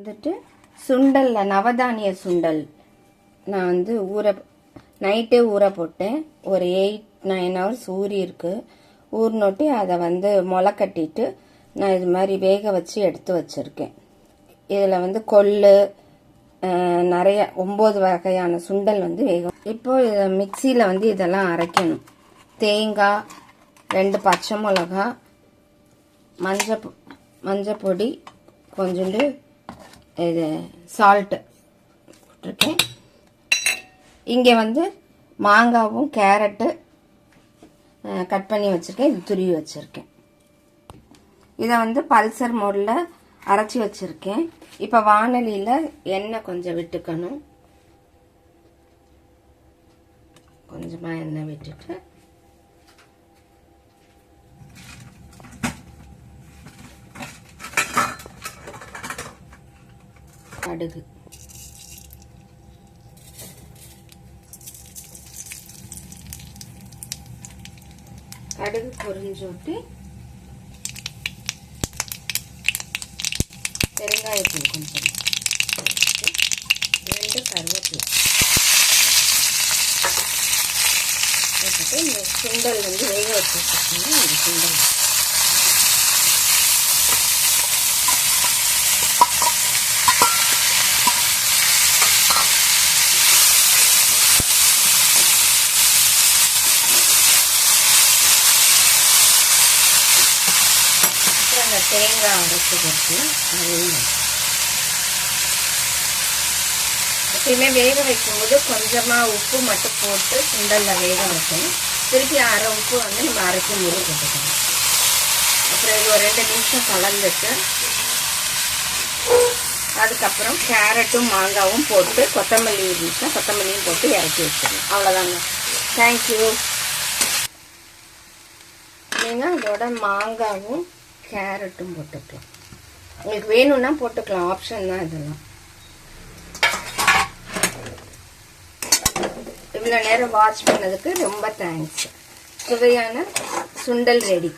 வந்துட்டு சுண்டலில் நவதானிய சுண்டல் நான் வந்து நைட்டே ஊற போட்டேன். ஒரு 8-9 ஹவர்ஸ் ஊறி இருக்கு. ஊறினொட்டி அதை வந்து முளை கட்டிட்டு நான் இது மாதிரி வேக வச்சு எடுத்து வச்சுருக்கேன். இதில் வந்து கொள்ளு நிறைய 9 வகையான சுண்டல் வந்து வேக. இப்போ இதை மிக்சியில் வந்து இதெல்லாம் அரைக்கணும். தேங்காய், 2 பச்சை மிளகா, மஞ்சள் பொடி, கொஞ்சோண்டு இது சால்ட்டு போட்டிருக்கேன். இங்கே வந்து மாங்காவும் கேரட்டு கட் பண்ணி வச்சுருக்கேன். இது துருவி வச்சுருக்கேன். இதை வந்து பல்சர் மோடில் அரைச்சி வச்சுருக்கேன். இப்போ வானலியில் எண்ணெய் கொஞ்சம் விட்டுக்கணும். கொஞ்சமாக எண்ணெய் விட்டுட்டு கடுகு, கடுகு பொரிஞ்சோட்டி பெருங்காயத்தூள் கொஞ்சம், 2 கருவேப்பிலை போட்டுட்டு இந்த சுண்டல் வந்து வேக வச்சு வச்சுருக்கோம். இந்த சுண்டல் அந்த தேங்காய் அரைச்சி வச்சு அதையும் எப்பயுமே வேக வைக்கும்போது கொஞ்சமாக உப்பு மட்டும் போட்டு சுண்டலில் வேக வைக்கணும். திருப்பி அரை உப்பு வந்து நம்ம அரைக்கும் போது போட்டுக்கணும். அப்புறம் இது ஒரு 2 நிமிஷம் கலந்துட்டு அதுக்கப்புறம் கேரட்டும் மாங்காவும் போட்டு கொத்தமல்லி இருந்துச்சுன்னா கொத்தமல்லியும் போட்டு இறக்கி வச்சிடணும். அவ்வளோதாங்க. தேங்க்யூ. நீங்கள் அதோட மாங்காவும் கேரட்டும் போட்டுக்கலாம். உங்களுக்கு வேணும்னா போட்டுக்கலாம், ஆப்ஷன் தான் இதெல்லாம். இவ்வளோ நேரம் வாட்ச் பண்ணதுக்கு ரொம்ப தேங்க்ஸ். சுவையான சுண்டல் ரெடி.